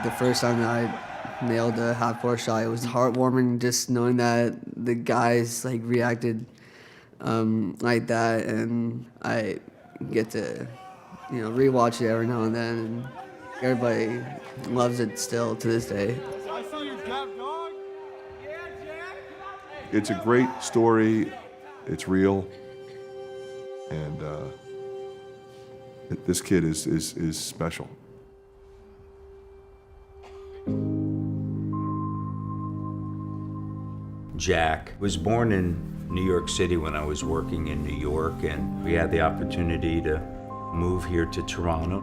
The first time that I nailed a half-court shot, it was heartwarming just knowing that the guys like reacted like that, and I get to rewatch it every now and then, and everybody loves it still to this day. I see your jab, dog. It's a great story. It's real, and this kid is special. Jack was born in New York City when I was working in New York, and we had the opportunity to move here to Toronto.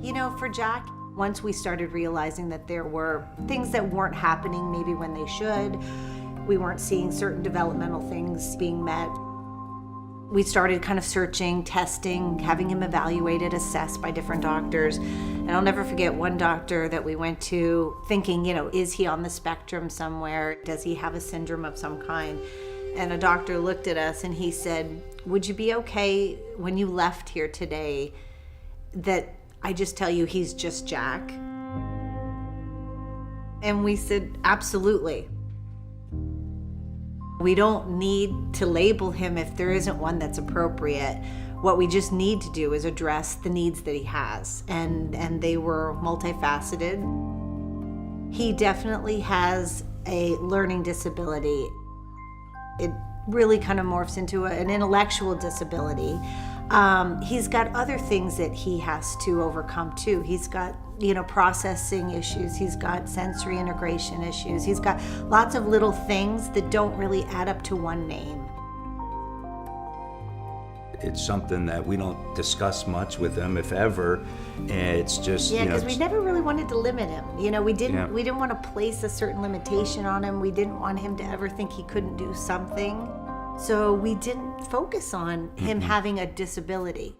You know, for Jack, once we started realizing that there were things that weren't happening maybe when they should, we weren't seeing certain developmental things being met, we started kind of searching, testing, having him evaluated, assessed by different doctors. And I'll never forget one doctor that we went to thinking, is he on the spectrum somewhere? Does he have a syndrome of some kind? And a doctor looked at us and he said, would you be okay when you left here today that I just tell you he's just Jack? And we said, absolutely. We don't need to label him if there isn't one that's appropriate. What we just need to do is address the needs that he has, and they were multifaceted. He definitely has a learning disability. It really kind of morphs into an intellectual disability. He's got other things that he has to overcome too. He's got processing issues. He's got sensory integration issues. He's got lots of little things that don't really add up to one name. It's something that we don't discuss much with him, if ever. It's just, because we never really wanted to limit him. We didn't want to place a certain limitation on him. We didn't want him to ever think he couldn't do something. So we didn't focus on him having a disability.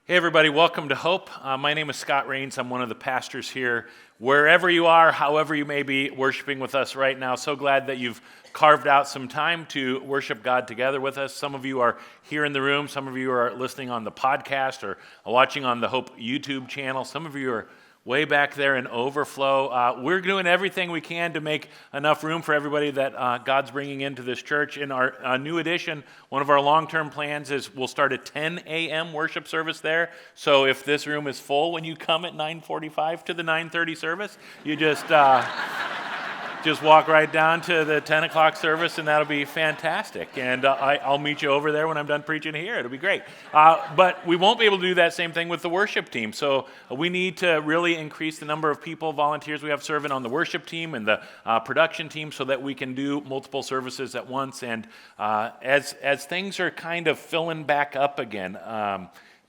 Hey everybody, welcome to Hope. My name is Scott Rains. I'm one of the pastors here. Wherever you are, however you may be worshiping with us right now, so glad that you've carved out some time to worship God together with us. Some of you are here in the room. Some of you are listening on the podcast or watching on the Hope YouTube channel. Some of you are way back there in overflow. We're doing everything we can to make enough room for everybody that God's bringing into this church. In our new addition, one of our long-term plans is we'll start a 10 a.m. worship service there. So if this room is full when you come at 9:45 to the 9:30 service, you just walk right down to the 10 o'clock service, and that'll be fantastic. And I'll meet you over there when I'm done preaching here. It'll be great. But we won't be able to do that same thing with the worship team. So we need to really increase the number of people, volunteers we have serving on the worship team and the production team so that we can do multiple services at once. And as things are kind of filling back up again,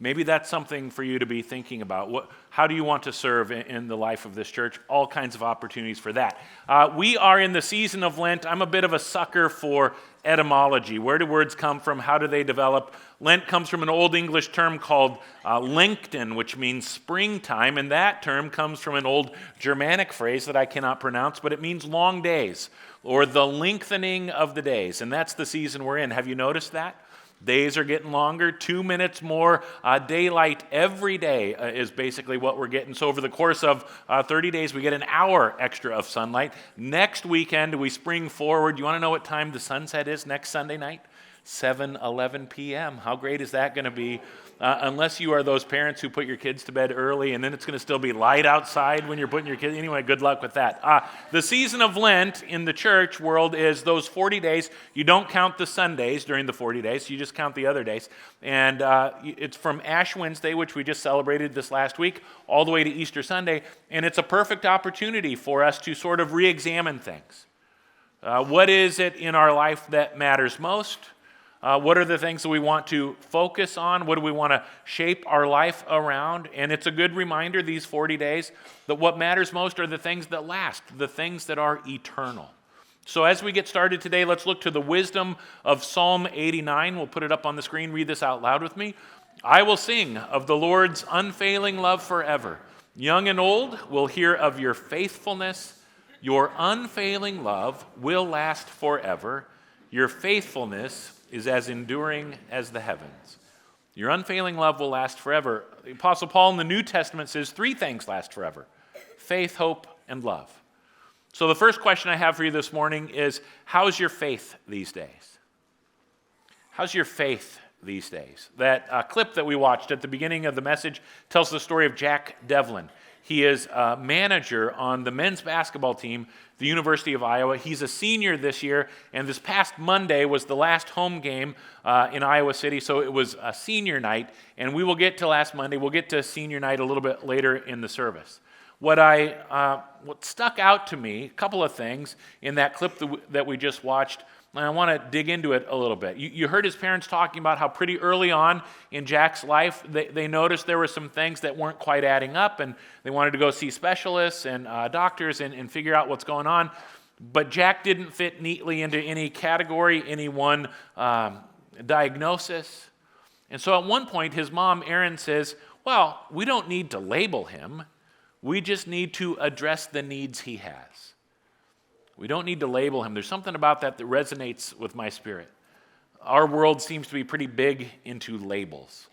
maybe that's something for you to be thinking about. How do you want to serve in the life of this church? All kinds of opportunities for that. We are in the season of Lent. I'm a bit of a sucker for etymology. Where do words come from? How do they develop? Lent comes from an Old English term called Lengten, which means springtime, and that term comes from an old Germanic phrase that I cannot pronounce, but it means long days, or the lengthening of the days, and that's the season we're in. Have you noticed that? Days are getting longer, 2 minutes more daylight every day is basically what we're getting. So over the course of 30 days, we get an hour extra of sunlight. Next weekend, we spring forward. You want to know what time the sunset is next Sunday night? 7:11 p.m. How great is that going to be? Unless you are those parents who put your kids to bed early, and then it's going to still be light outside when you're putting your kids. Anyway, good luck with that. The season of Lent in the church world is those 40 days. You don't count the Sundays during the 40 days. You just count the other days. And it's from Ash Wednesday, which we just celebrated this last week, all the way to Easter Sunday. And it's a perfect opportunity for us to sort of re-examine things. What is it in our life that matters most? What are the things that we want to focus on? What do we want to shape our life around? And it's a good reminder, these 40 days, that what matters most are the things that last, the things that are eternal. So as we get started today, let's look to the wisdom of Psalm 89. We'll put it up on the screen. Read this out loud with me. I will sing of the Lord's unfailing love forever. Young and old will hear of your faithfulness. Your unfailing love will last forever. Your faithfulness is as enduring as the heavens. Your unfailing love will last forever. The Apostle Paul in the New Testament says 3 things last forever: faith, hope, and love. So the first question I have for you this morning is, how's your faith these days? How's your faith these days? That clip that we watched at the beginning of the message tells the story of Jack Devlin. He is a manager on the men's basketball team, the University of Iowa. He's a senior this year, and this past Monday was the last home game in Iowa City, so it was a senior night, and we will get to last Monday. We'll get to senior night a little bit later in the service. What stuck out to me, a couple of things in that clip that we just watched, and I want to dig into it a little bit. You heard his parents talking about how pretty early on in Jack's life, they noticed there were some things that weren't quite adding up, and they wanted to go see specialists and doctors and figure out what's going on. But Jack didn't fit neatly into any category, any one diagnosis. And so at one point, his mom, Erin, says, well, we don't need to label him. We just need to address the needs he has. We don't need to label him. There's something about that resonates with my spirit. Our world seems to be pretty big into labels,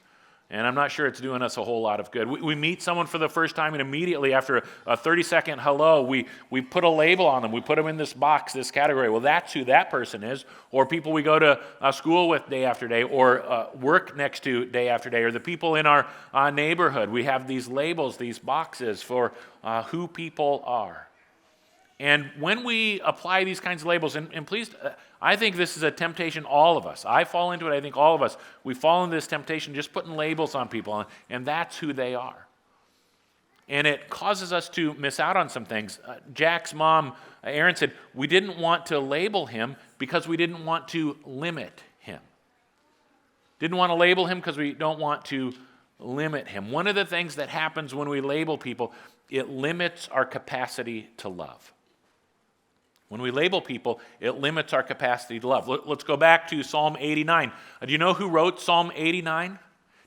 and I'm not sure it's doing us a whole lot of good. We meet someone for the first time, and immediately after a 30-second hello, we put a label on them. We put them in this box, this category. Well, that's who that person is, or people we go to school with day after day, or work next to day after day, or the people in our neighborhood. We have these labels, these boxes for who people are. And when we apply these kinds of labels, and please, I think this is a temptation all of us. I fall into it, I think all of us. We fall into this temptation just putting labels on people, and that's who they are. And it causes us to miss out on some things. Jack's mom, Erin, said, we didn't want to label him because we didn't want to limit him. Didn't want to label him because we don't want to limit him. One of the things that happens when we label people, it limits our capacity to love. When we label people, it limits our capacity to love. Let's go back to Psalm 89. Do you know who wrote Psalm 89? Do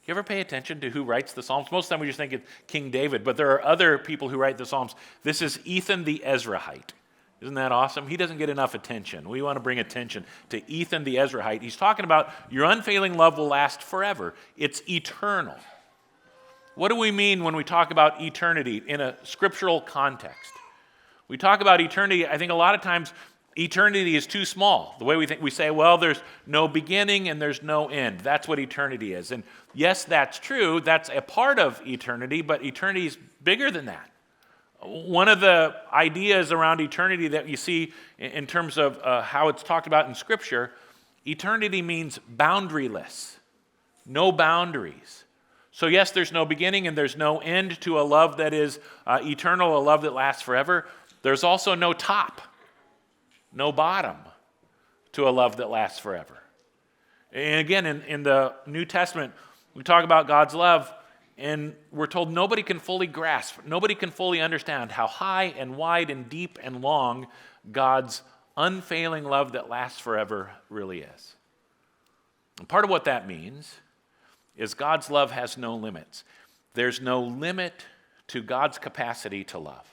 you ever pay attention to who writes the Psalms? Most of the time we just think it's King David, but there are other people who write the Psalms. This is Ethan the Ezrahite. Isn't that awesome? He doesn't get enough attention. We want to bring attention to Ethan the Ezrahite. He's talking about your unfailing love will last forever. It's eternal. What do we mean when we talk about eternity in a scriptural context? We talk about eternity, I think a lot of times eternity is too small. The way we say, well, there's no beginning and there's no end. That's what eternity is. And yes, that's true. That's a part of eternity, but eternity is bigger than that. One of the ideas around eternity that you see in terms of how it's talked about in Scripture, eternity means boundaryless, no boundaries. So yes, there's no beginning and there's no end to a love that is eternal, a love that lasts forever. There's also no top, no bottom to a love that lasts forever. And again, in the New Testament, we talk about God's love, and we're told nobody can fully grasp, nobody can fully understand how high and wide and deep and long God's unfailing love that lasts forever really is. And part of what that means is God's love has no limits. There's no limit to God's capacity to love.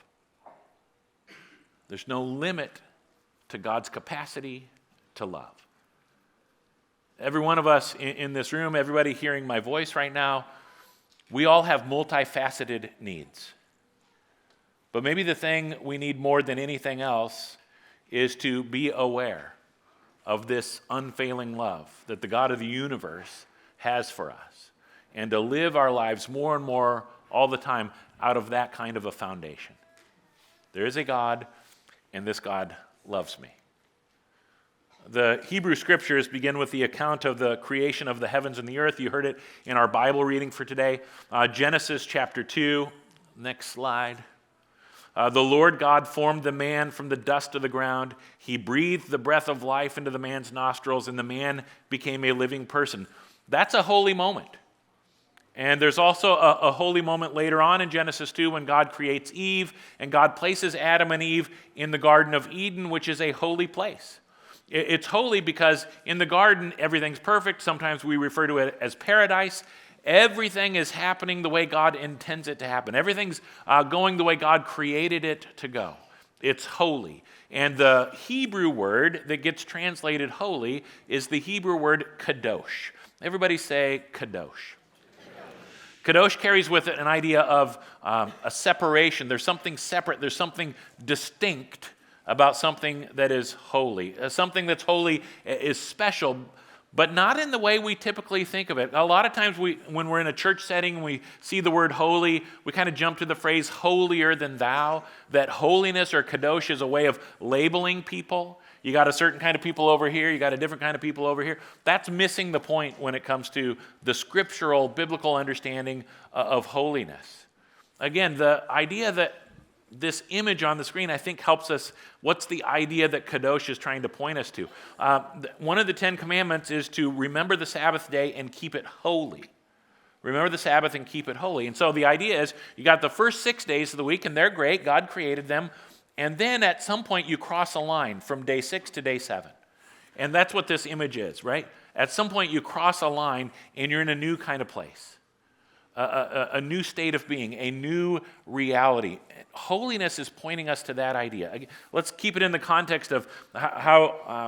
There's no limit to God's capacity to love. Every one of us in this room, everybody hearing my voice right now, we all have multifaceted needs. But maybe the thing we need more than anything else is to be aware of this unfailing love that the God of the universe has for us, and to live our lives more and more all the time out of that kind of a foundation. There is a God, and this God loves me. The Hebrew Scriptures begin with the account of the creation of the heavens and the earth. You heard it in our Bible reading for today. Genesis chapter 2. Next slide. The Lord God formed the man from the dust of the ground. He breathed the breath of life into the man's nostrils, and the man became a living person. That's a holy moment. And there's also a holy moment later on in Genesis 2 when God creates Eve, and God places Adam and Eve in the Garden of Eden, which is a holy place. It's holy because in the garden, everything's perfect. Sometimes we refer to it as paradise. Everything is happening the way God intends it to happen. Everything's going the way God created it to go. It's holy. And the Hebrew word that gets translated holy is the Hebrew word kadosh. Everybody say kadosh. Kadosh carries with it an idea of a separation. There's something separate. There's something distinct about something that is holy. Something that's holy is special, but not in the way we typically think of it. A lot of times when we're in a church setting and we see the word holy, we kind of jump to the phrase holier than thou, that holiness or kadosh is a way of labeling people. You got a certain kind of people over here, you got a different kind of people over here. That's missing the point when it comes to the scriptural, biblical understanding of holiness. Again, the idea that this image on the screen, I think, helps us. What's the idea that Kadosh is trying to point us to? One of the 10 Commandments is to remember the Sabbath day and keep it holy. Remember the Sabbath and keep it holy. And so the idea is you got the first 6 days of the week, and they're great. God created them. And then at some point you cross a line from day 6 to day 7. And that's what this image is, right? At some point you cross a line and you're in a new kind of place. A new state of being, a new reality. Holiness is pointing us to that idea. Let's keep it in the context of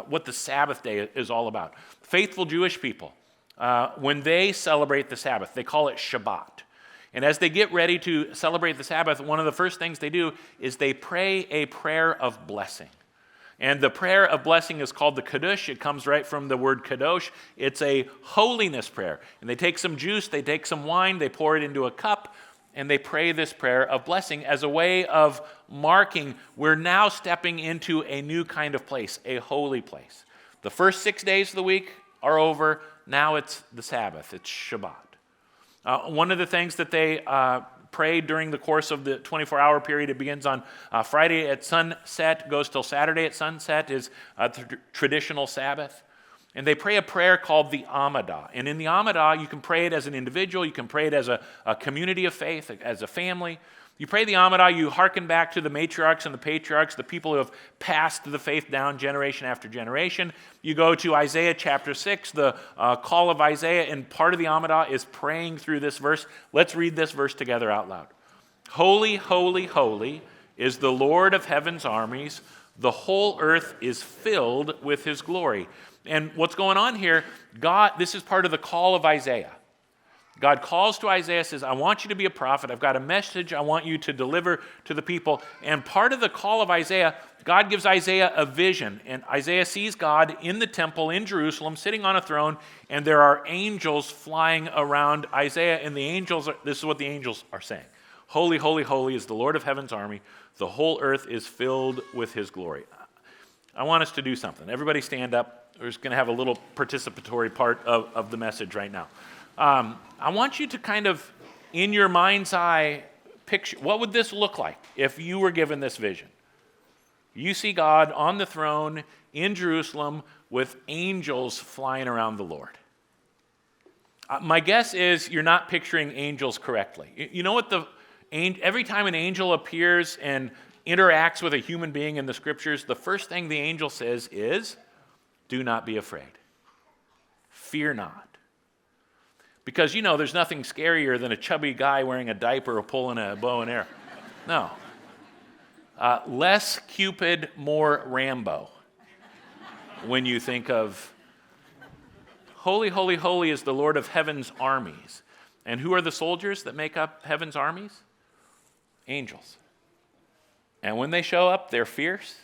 what the Sabbath day is all about. Faithful Jewish people, when they celebrate the Sabbath, they call it Shabbat. And as they get ready to celebrate the Sabbath, one of the first things they do is they pray a prayer of blessing. And the prayer of blessing is called the Kaddish. It comes right from the word kadosh. It's a holiness prayer. And they take some juice, they take some wine, they pour it into a cup, and they pray this prayer of blessing as a way of marking we're now stepping into a new kind of place, a holy place. The first 6 days of the week are over. Now it's the Sabbath. It's Shabbat. One of the things that they pray during the course of the 24-hour period, it begins on Friday at sunset, goes till Saturday at sunset, is the traditional Sabbath. And they pray a prayer called the Amidah. And in the Amidah, you can pray it as an individual, you can pray it as a community of faith, as a family. You pray the Amidah, you hearken back to the matriarchs and the patriarchs, the people who have passed the faith down generation after generation. You go to Isaiah chapter 6, the call of Isaiah, and part of the Amidah is praying through this verse. Let's read this verse together out loud. Holy, holy, holy is the Lord of heaven's armies. The whole earth is filled with his glory. And what's going on here, this is part of the call of Isaiah. God calls to Isaiah, says, I want you to be a prophet. I've got a message I want you to deliver to the people. And part of the call of Isaiah, God gives Isaiah a vision. And Isaiah sees God in the temple in Jerusalem, sitting on a throne, and there are angels flying around Isaiah. And this is what the angels are saying. Holy, holy, holy is the Lord of heaven's army. The whole earth is filled with his glory. I want us to do something. Everybody stand up. We're just going to have a little participatory part of the message right now. I want you to kind of, in your mind's eye, picture, what would this look like if you were given this vision? You see God on the throne in Jerusalem with angels flying around the Lord. My guess is you're not picturing angels correctly. You know what every time an angel appears and interacts with a human being in the scriptures, the first thing the angel says is, do not be afraid. Fear not. Because, there's nothing scarier than a chubby guy wearing a diaper or pulling a bow and arrow. No. Less Cupid, more Rambo. When you think of, holy, holy, holy is the Lord of heaven's armies. And who are the soldiers that make up heaven's armies? Angels. And when they show up, they're fierce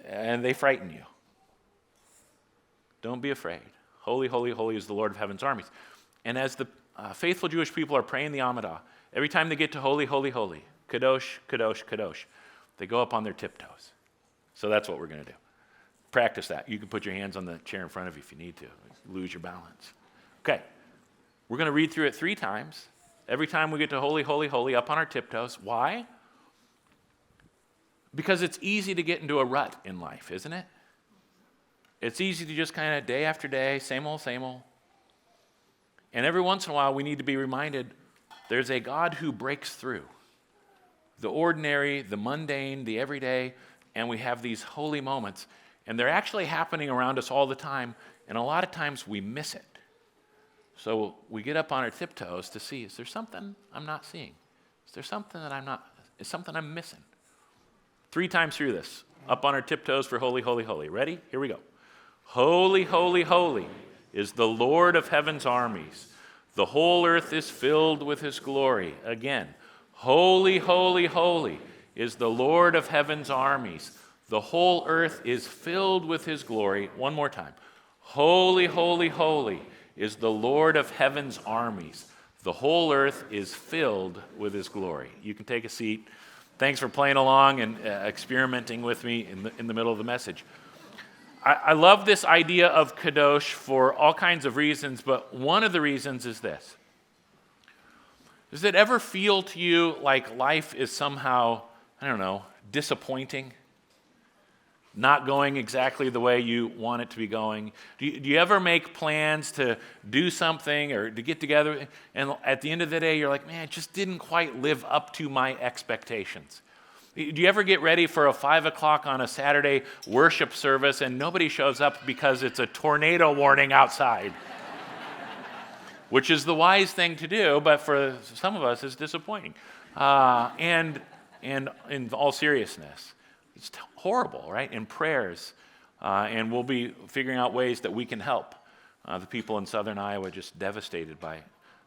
and they frighten you. Don't be afraid. Holy, holy, holy is the Lord of heaven's armies. And as the faithful Jewish people are praying the Amidah, every time they get to holy, holy, holy, kadosh, kadosh, kadosh, they go up on their tiptoes. So that's what we're going to do. Practice that. You can put your hands on the chair in front of you if you need to. Lose your balance. Okay. We're going to read through it 3 times. Every time we get to holy, holy, holy, up on our tiptoes. Why? Because it's easy to get into a rut in life, isn't it? It's easy to just kind of day after day, same old, same old. And every once in a while, we need to be reminded there's a God who breaks through the ordinary, the mundane, the everyday, and we have these holy moments. And they're actually happening around us all the time, and a lot of times we miss it. So we get up on our tiptoes to see, is there something I'm not seeing? Is there something that is something I'm missing? 3 times through this. Up on our tiptoes for holy, holy, holy. Ready? Here we go. Holy, holy, holy is the Lord of heaven's armies. The whole earth is filled with his glory. Again, holy, holy, holy is the Lord of heaven's armies. The whole earth is filled with his glory. One more time. Holy, holy, holy is the Lord of heaven's armies. The whole earth is filled with his glory. You can take a seat. Thanks for playing along and experimenting with me in the middle of the message. I love this idea of kadosh for all kinds of reasons, but one of the reasons is this. Does it ever feel to you like life is somehow, disappointing? Not going exactly the way you want it to be going? Do you ever make plans to do something or to get together, and at the end of the day, you're like, man, it just didn't quite live up to my expectations? Do you ever get ready for a 5 o'clock on a Saturday worship service and nobody shows up because it's a tornado warning outside? Which is the wise thing to do, but for some of us, it's disappointing. And in all seriousness, it's horrible, right? In prayers, and we'll be figuring out ways that we can help the people in southern Iowa just devastated by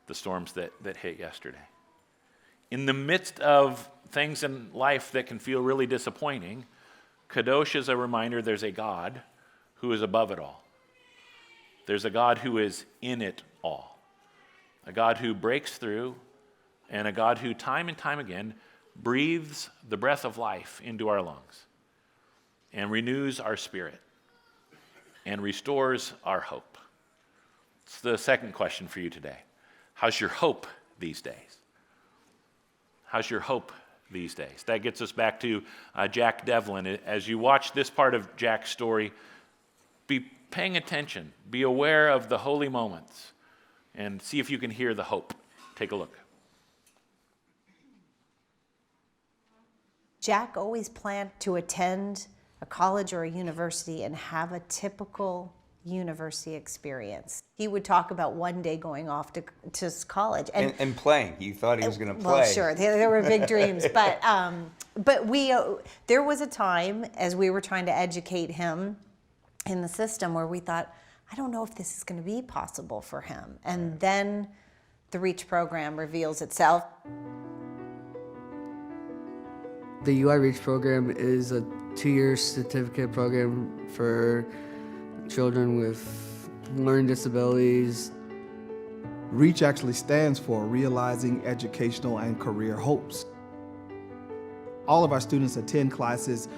the storms that hit yesterday. In the midst of things in life that can feel really disappointing, kadosh is a reminder there's a God who is above it all. There's a God who is in it all. A God who breaks through, and a God who time and time again breathes the breath of life into our lungs and renews our spirit and restores our hope. It's the second question for you today. How's your hope these days? How's your hope these days? That gets us back to Jack Devlin. As you watch this part of Jack's story, be paying attention, be aware of the holy moments, and see if you can hear the hope. Take a look. Jack always planned to attend a college or a university and have a typical university experience. He would talk about one day going off to college And playing. You thought he was going to play. Well, sure, there were big dreams, but there was a time as we were trying to educate him in the system where we thought, I don't know if this is going to be possible for him. And then the REACH program reveals itself. The UI Reach program is a 2-year certificate program for children with learning disabilities. REACH actually stands for Realizing Educational and Career Hopes. All of our students attend classes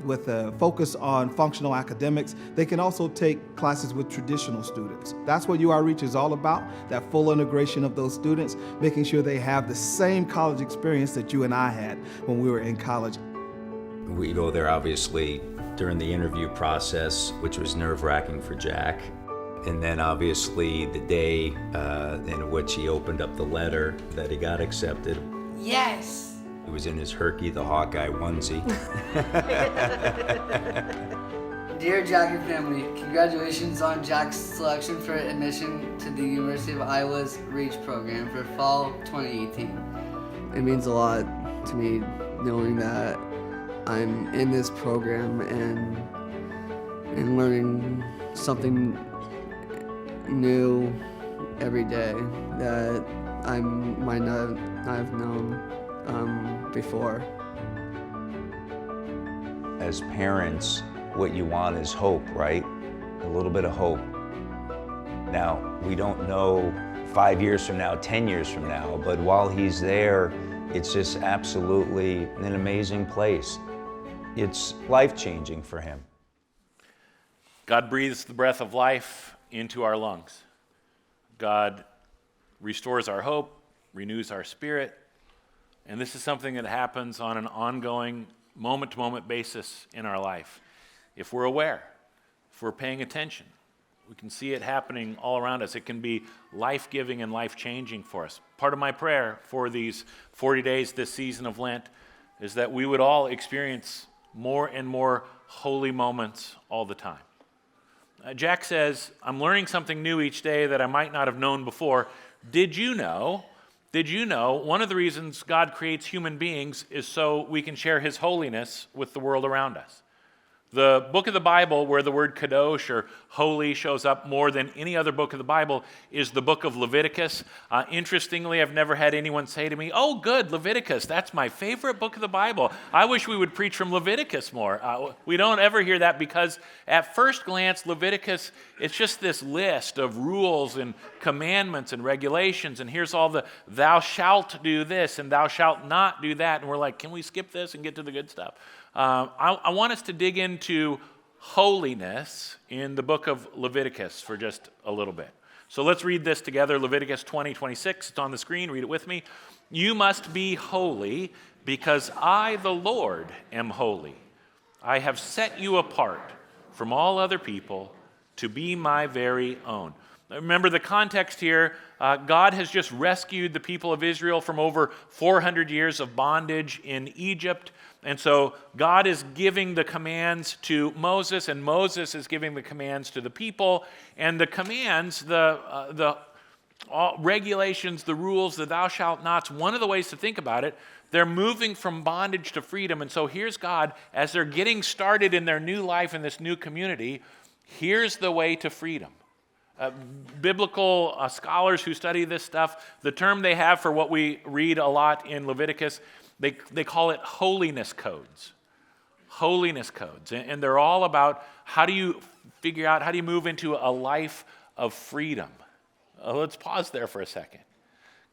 with a focus on functional academics. They can also take classes with traditional students. That's what UI Reach is all about, that full integration of those students, making sure they have the same college experience that you and I had when we were in college. We go there obviously during the interview process, which was nerve-wracking for Jack. And then obviously the day in which he opened up the letter that he got accepted. Yes. He was in his Herky the Hawkeye onesie. Dear Jack and family, congratulations on Jack's selection for admission to the University of Iowa's REACH program for fall 2018. It means a lot to me knowing that I'm in this program and learning something new every day that I might not have known before. As parents, what you want is hope, right? A little bit of hope. Now, we don't know 5 years from now, 10 years from now, but while he's there, it's just absolutely an amazing place. It's life-changing for him. God breathes the breath of life into our lungs. God restores our hope, renews our spirit, and this is something that happens on an ongoing, moment-to-moment basis in our life. If we're aware, if we're paying attention, we can see it happening all around us. It can be life-giving and life-changing for us. Part of my prayer for these 40 days this season of Lent is that we would all experience more and more holy moments all the time. Jack says, I'm learning something new each day that I might not have known before. Did you know Did you know one of the reasons God creates human beings is so we can share his holiness with the world around us? The book of the Bible where the word kadosh or holy shows up more than any other book of the Bible is the book of Leviticus. Interestingly, I've never had anyone say to me, "Oh, good, Leviticus, that's my favorite book of the Bible. I wish we would preach from Leviticus more." We don't ever hear that because at first glance, Leviticus, it's just this list of rules and commandments and regulations, and here's all the thou shalt do this and thou shalt not do that, and we're like, can we skip this and get to the good stuff? I want us to dig into holiness in the book of Leviticus for just a little bit. So let's read this together, Leviticus 20:26. It's on the screen. Read it with me. You must be holy because I, the Lord, am holy. I have set you apart from all other people to be my very own. Remember the context here. God has just rescued the people of Israel from over 400 years of bondage in Egypt. And so God is giving the commands to Moses, and Moses is giving the commands to the people. And the commands, the regulations, the rules, the thou shalt nots, one of the ways to think about it, they're moving from bondage to freedom. And so here's God, as they're getting started in their new life in this new community, here's the way to freedom. Biblical scholars who study this stuff, the term they have for what we read a lot in Leviticus, they call it holiness codes. Holiness codes. And they're all about how do you figure out, how do you move into a life of freedom? Let's pause there for a second.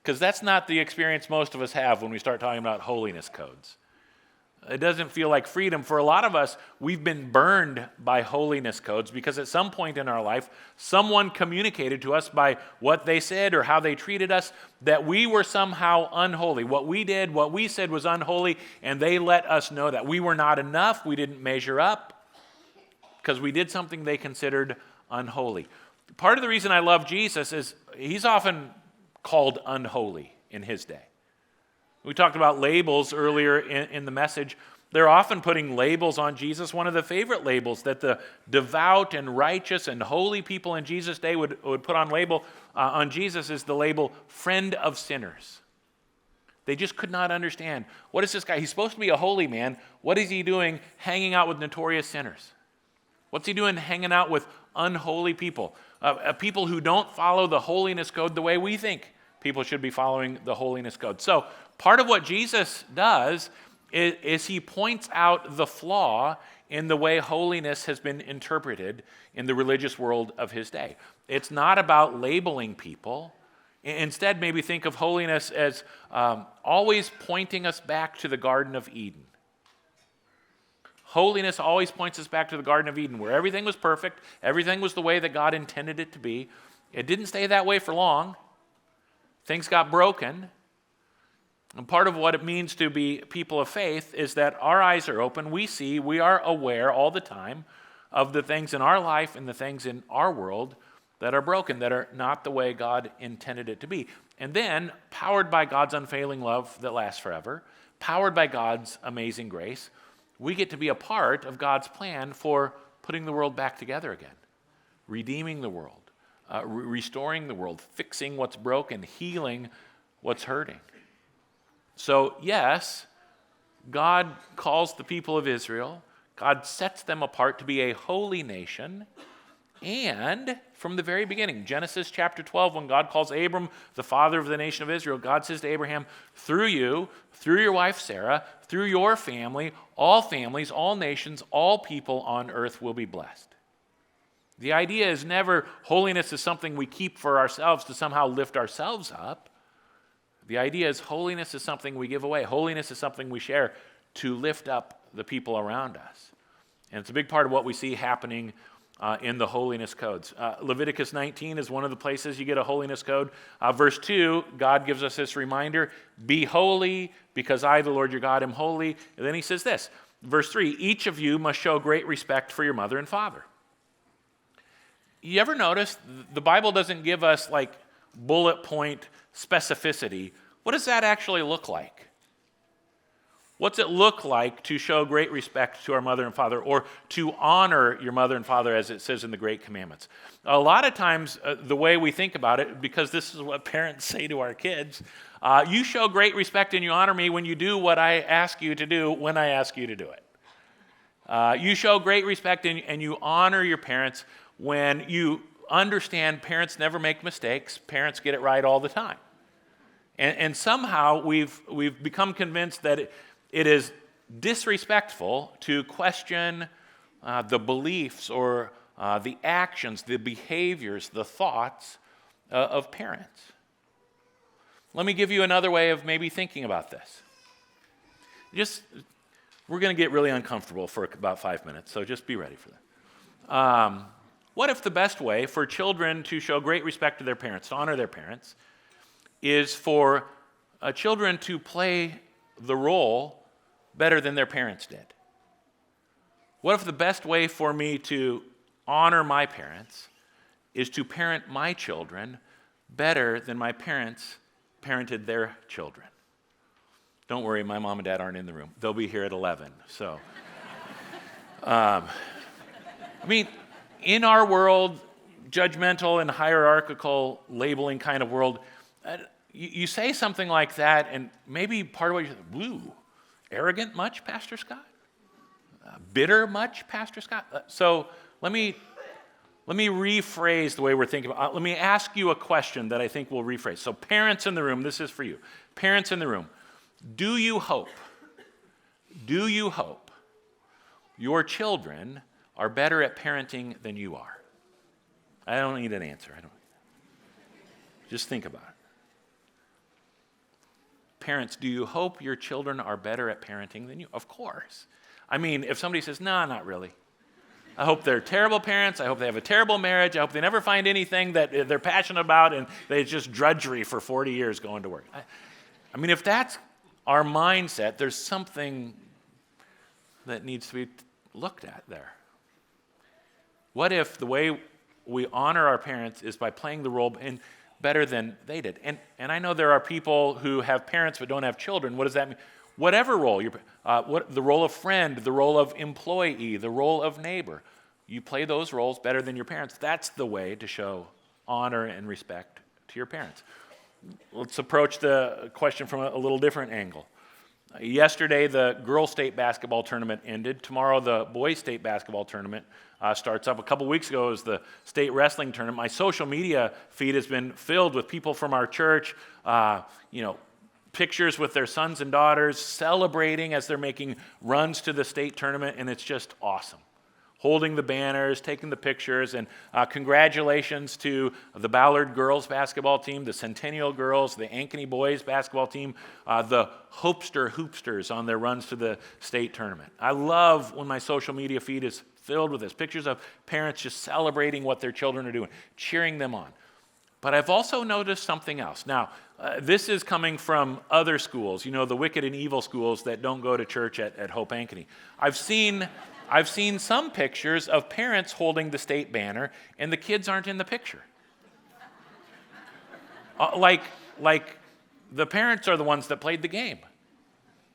Because that's not the experience most of us have when we start talking about holiness codes. It doesn't feel like freedom. For a lot of us, we've been burned by holiness codes because at some point in our life, someone communicated to us by what they said or how they treated us that we were somehow unholy. What we did, what we said was unholy, and they let us know that we were not enough, we didn't measure up, because we did something they considered unholy. Part of the reason I love Jesus is he's often called unholy in his day. We talked about labels earlier in the message. They're often putting labels on Jesus. One of the favorite labels that the devout and righteous and holy people in Jesus' day would put on Jesus is the label friend of sinners. They just could not understand. What is this guy? He's supposed to be a holy man. What is he doing hanging out with notorious sinners? What's he doing hanging out with unholy people? People who don't follow the holiness code the way we think people should be following the holiness code. So part of what Jesus does is he points out the flaw in the way holiness has been interpreted in the religious world of his day. It's not about labeling people. Instead, maybe think of holiness as always pointing us back to the Garden of Eden. Holiness always points us back to the Garden of Eden, where everything was perfect, everything was the way that God intended it to be. It didn't stay that way for long. Things got broken. And part of what it means to be people of faith is that our eyes are open. We see, we are aware all the time of the things in our life and the things in our world that are broken, that are not the way God intended it to be. And then, powered by God's unfailing love that lasts forever, powered by God's amazing grace, we get to be a part of God's plan for putting the world back together again, redeeming the world. Restoring the world, fixing what's broken, healing what's hurting. So yes, God calls the people of Israel, God sets them apart to be a holy nation, and from the very beginning, Genesis chapter 12, when God calls Abram the father of the nation of Israel, God says to Abraham, through you, through your wife Sarah, through your family, all families, all nations, all people on earth will be blessed. The idea is never holiness is something we keep for ourselves to somehow lift ourselves up. The idea is holiness is something we give away. Holiness is something we share to lift up the people around us. And it's a big part of what we see happening in the holiness codes. Leviticus 19 is one of the places you get a holiness code. Verse 2, God gives us this reminder, be holy because I, the Lord your God, am holy. And then he says this, verse 3, each of you must show great respect for your mother and father. You ever notice the Bible doesn't give us like bullet point specificity? What does that actually look like? What's it look like to show great respect to our mother and father, or to honor your mother and father as it says in the Great Commandments? A lot of times, the way we think about it, because this is what parents say to our kids, you show great respect and you honor me when you do what I ask you to do when I ask you to do it. You show great respect and you honor your parents when you understand parents never make mistakes, parents get it right all the time. And somehow we've become convinced that it is disrespectful to question the beliefs or the actions, the behaviors, the thoughts of parents. Let me give you another way of maybe thinking about this. We're going to get really uncomfortable for about 5 minutes, so just be ready for that. What if the best way for children to show great respect to their parents, to honor their parents, is for children to play the role better than their parents did? What if the best way for me to honor my parents is to parent my children better than my parents parented their children? Don't worry, my mom and dad aren't in the room. They'll be here at 11. So, in our world, judgmental and hierarchical labeling kind of world, you say something like that, and maybe part of what you say, woo, arrogant much, Pastor Scott? Bitter much, Pastor Scott? So let me rephrase the way we're thinking about it. Let me ask you a question that I think will rephrase. So parents in the room, this is for you. Parents in the room, do you hope your children are better at parenting than you are? I don't need an answer. Just think about it. Parents, do you hope your children are better at parenting than you? Of course. If somebody says, no, not really. I hope they're terrible parents. I hope they have a terrible marriage. I hope they never find anything that they're passionate about and it's just drudgery for 40 years going to work. If that's our mindset, there's something that needs to be looked at there. What if the way we honor our parents is by playing the role better than they did? And I know there are people who have parents but don't have children. What does that mean? Whatever role, the role of friend, the role of employee, the role of neighbor, you play those roles better than your parents. That's the way to show honor and respect to your parents. Let's approach the question from a little different angle. Yesterday, the girls' state basketball tournament ended. Tomorrow, the boys' state basketball tournament starts up. A couple weeks ago, it was the state wrestling tournament. My social media feed has been filled with people from our church, pictures with their sons and daughters celebrating as they're making runs to the state tournament, and it's just awesome. Holding the banners, taking the pictures, and congratulations to the Ballard girls basketball team, the Centennial girls, the Ankeny boys basketball team, the Hoopsters on their runs to the state tournament. I love when my social media feed is filled with this, pictures of parents just celebrating what their children are doing, cheering them on. But I've also noticed something else. Now, this is coming from other schools, the wicked and evil schools that don't go to church at Hope Ankeny. I've seen some pictures of parents holding the state banner, and the kids aren't in the picture. Like the parents are the ones that played the game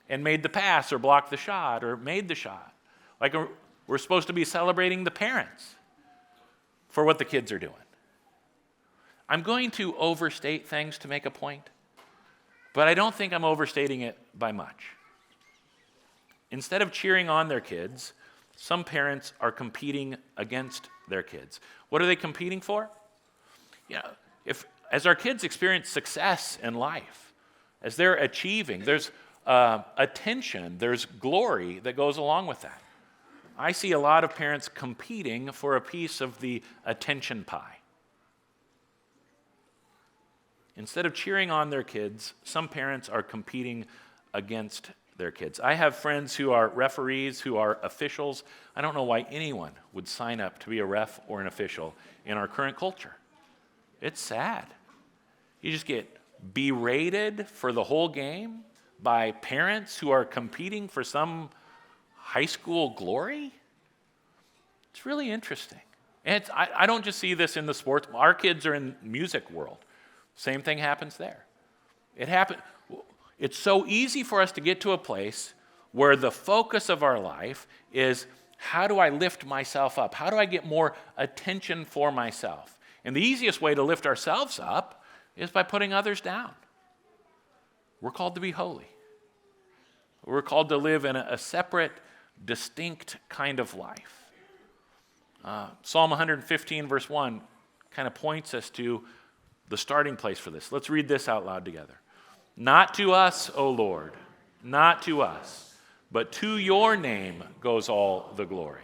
and made the pass or blocked the shot or made the shot. Like we're supposed to be celebrating the parents for what the kids are doing. I'm going to overstate things to make a point, but I don't think I'm overstating it by much. Instead of cheering on their kids, some parents are competing against their kids. What are they competing for? As our kids experience success in life, as they're achieving, there's attention, there's glory that goes along with that. I see a lot of parents competing for a piece of the attention pie. Instead of cheering on their kids, some parents are competing against their kids. I have friends who are referees, who are officials. I don't know why anyone would sign up to be a ref or an official in our current culture. It's sad. You just get berated for the whole game by parents who are competing for some high school glory. It's really interesting. And I don't just see this in the sports. Our kids are in the music world. Same thing happens there. It's so easy for us to get to a place where the focus of our life is, how do I lift myself up? How do I get more attention for myself? And the easiest way to lift ourselves up is by putting others down. We're called to be holy. We're called to live in a separate, distinct kind of life. Psalm 115, verse 1, kind of points us to the starting place for this. Let's read this out loud together. Not to us, O Lord, not to us, but to your name goes all the glory.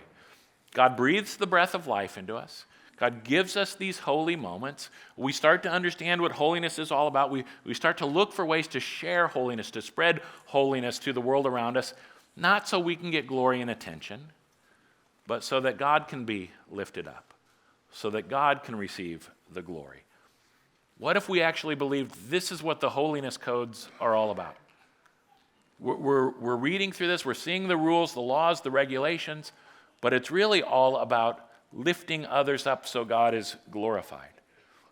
God breathes the breath of life into us. God gives us these holy moments. We start to understand what holiness is all about. We start to look for ways to share holiness, to spread holiness to the world around us, not so we can get glory and attention, but so that God can be lifted up, so that God can receive the glory. What if we actually believed this is what the holiness codes are all about? We're reading through this, we're seeing the rules, the laws, the regulations, but it's really all about lifting others up so God is glorified.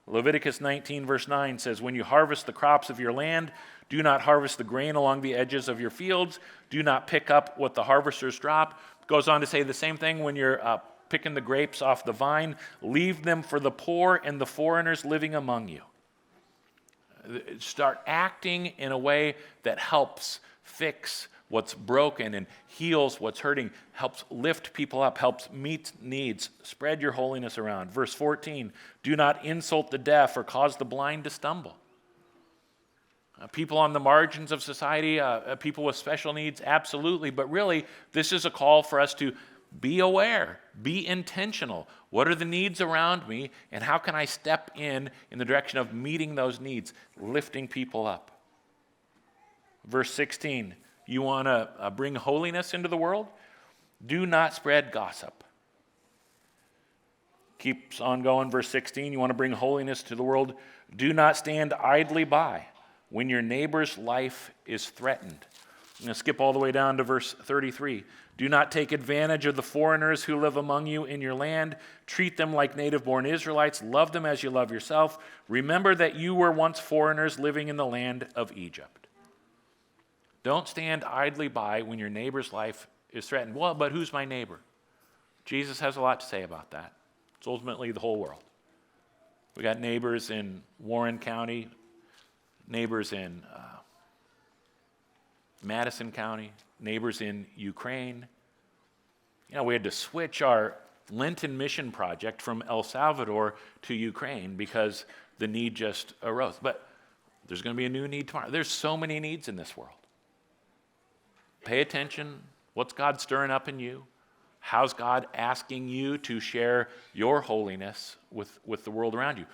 Leviticus 19, verse 9 says, when you harvest the crops of your land, do not harvest the grain along the edges of your fields. Do not pick up what the harvesters drop. It goes on to say the same thing when you're picking the grapes off the vine. Leave them for the poor and the foreigners living among you. Start acting in a way that helps fix what's broken and heals what's hurting, helps lift people up, helps meet needs. Spread your holiness around. Verse 14, do not insult the deaf or cause the blind to stumble. People on the margins of society, people with special needs, absolutely. But really, this is a call for us to be aware, be intentional. What are the needs around me, and how can I step in the direction of meeting those needs, lifting people up? Verse 16, you want to bring holiness into the world? Do not spread gossip. Keeps on going, verse 16, you want to bring holiness to the world? Do not stand idly by when your neighbor's life is threatened. I'm going to skip all the way down to verse 33. Do not take advantage of the foreigners who live among you in your land. Treat them like native-born Israelites. Love them as you love yourself. Remember that you were once foreigners living in the land of Egypt. Don't stand idly by when your neighbor's life is threatened. Well, but who's my neighbor? Jesus has a lot to say about that. It's ultimately the whole world. We got neighbors in Warren County, neighbors in Madison County, neighbors in Ukraine. You know, we had to switch our Lenten mission project from El Salvador to Ukraine because the need just arose. But there's going to be a new need tomorrow. There's so many needs in this world. Pay attention. What's God stirring up in you? How's God asking you to share your holiness with the world around you?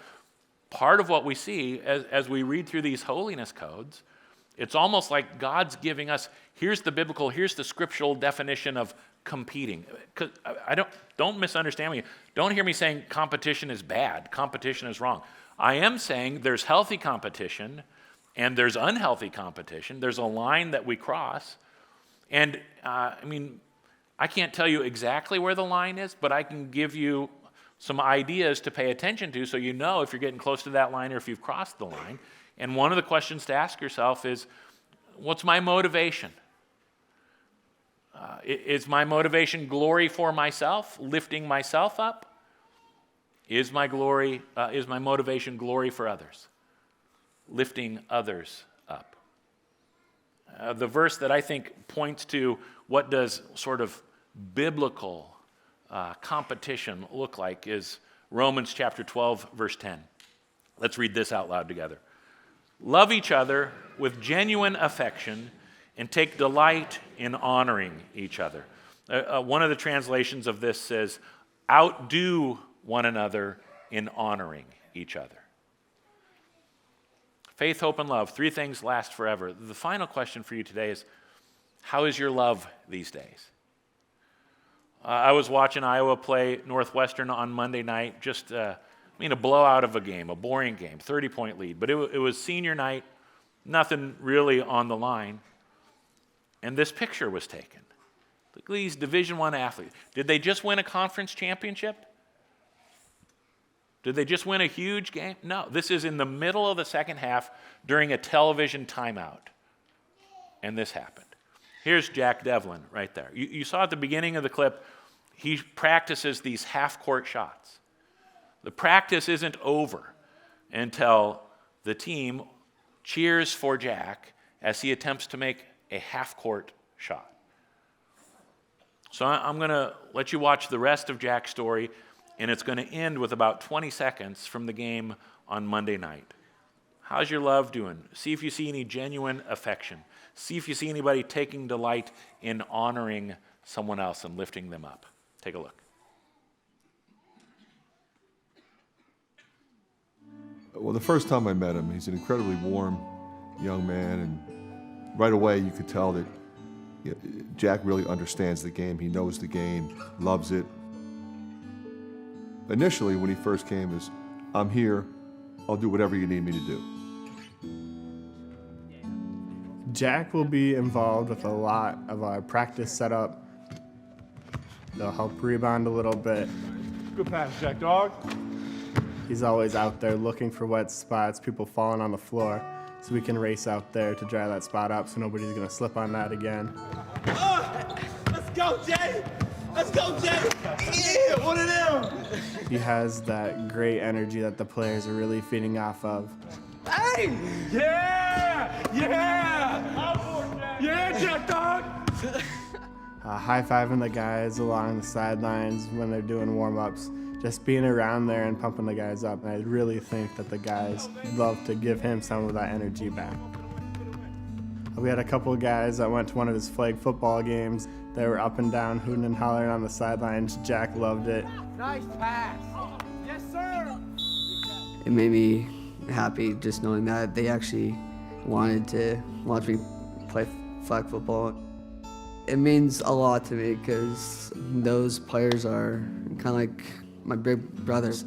Part of what we see as we read through these holiness codes, it's almost like God's giving us, here's the scriptural definition of competing. Don't misunderstand me. Don't hear me saying competition is bad, competition is wrong. I am saying there's healthy competition and there's unhealthy competition. There's a line that we cross. And I can't tell you exactly where the line is, but I can give you some ideas to pay attention to so you know if you're getting close to that line or if you've crossed the line. And one of the questions to ask yourself is, what's my motivation? Is my motivation glory for myself, lifting myself up? Is my motivation glory for others, lifting others up? The verse that I think points to what does sort of biblical competition look like is Romans chapter 12, verse 10. Let's read this out loud together. Love each other with genuine affection and take delight in honoring each other. One of the translations of this says, outdo one another in honoring each other. Faith, hope, and love, three things last forever. The final question for you today is, how is your love these days? I was watching Iowa play Northwestern on Monday night, just a blowout of a game, a boring game, 30-point lead. But it was senior night, nothing really on the line. And this picture was taken. Look at these Division I athletes. Did they just win a conference championship? Did they just win a huge game? No, this is in the middle of the second half during a television timeout. And this happened. Here's Jack Devlin right there. You saw at the beginning of the clip, he practices these half-court shots. The practice isn't over until the team cheers for Jack as he attempts to make a half-court shot. So I'm going to let you watch the rest of Jack's story, and it's going to end with about 20 seconds from the game on Monday night. How's your love doing? See if you see any genuine affection. See if you see anybody taking delight in honoring someone else and lifting them up. Take a look. Well, the first time I met him, he's an incredibly warm young man, and right away you could tell that Jack really understands the game. He knows the game, loves it. Initially, when he first came, is, I'm here, I'll do whatever you need me to do. Jack will be involved with a lot of our practice setup. They'll help rebound a little bit. Good pass, Jack Dog. He's always out there looking for wet spots, people falling on the floor, so we can race out there to dry that spot up so nobody's gonna slip on that again. Let's go, Jay! Let's go, Jay! Yeah, one of them! He has that great energy that the players are really feeding off of. Hey! Yeah! Yeah! Yeah, Jack Dog! High-fiving the guys along the sidelines when they're doing warm-ups. Just being around there and pumping the guys up. And I really think that the guys love to give him some of that energy back. We had a couple of guys that went to one of his flag football games. They were up and down, hooting and hollering on the sidelines. Jack loved it. Nice pass! Yes, sir! It made me happy just knowing that they actually wanted to watch me play flag football. It means a lot to me because those players are kind of like my big brothers.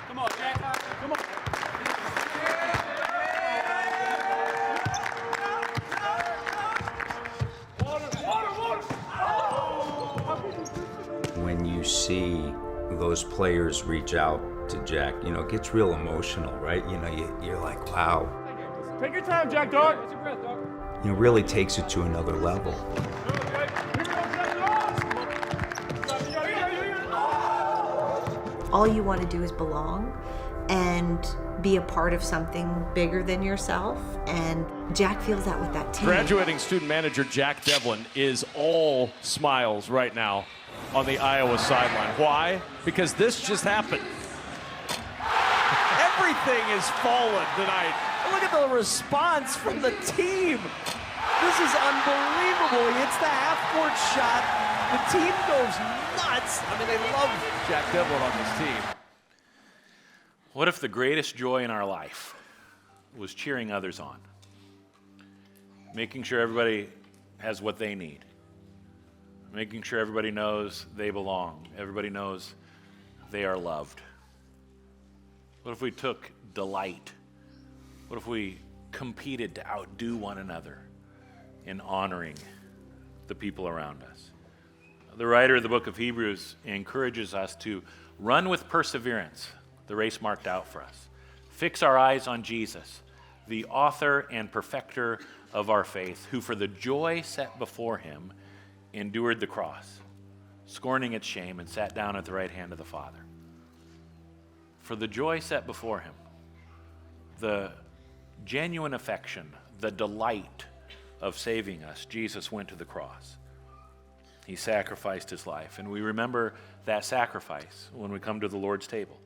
Come on, Jack. Come on. When you see those players reach out to Jack, it gets real emotional, right? You're like, wow. Take your time, Jack Dog. It really takes it to another level. All you want to do is belong and be a part of something bigger than yourself. And Jack feels that with that team. Graduating student manager Jack Devlin is all smiles right now on the Iowa sideline. Why? Because this just happened. Everything is fallen tonight. Look at the response from the team. This is unbelievable. He hits the half-court shot. The team goes nuts. I mean, they love Jack Devlin on this team. What if the greatest joy in our life was cheering others on? Making sure everybody has what they need. Making sure everybody knows they belong. Everybody knows they are loved. What if we took delight? What if we competed to outdo one another in honoring the people around us? The writer of the book of Hebrews encourages us to run with perseverance the race marked out for us. Fix our eyes on Jesus, the author and perfecter of our faith, who for the joy set before him endured the cross, scorning its shame, and sat down at the right hand of the Father. For the joy set before him, the genuine affection, the delight of saving us, Jesus went to the cross. He sacrificed his life, and we remember that sacrifice when we come to the Lord's table.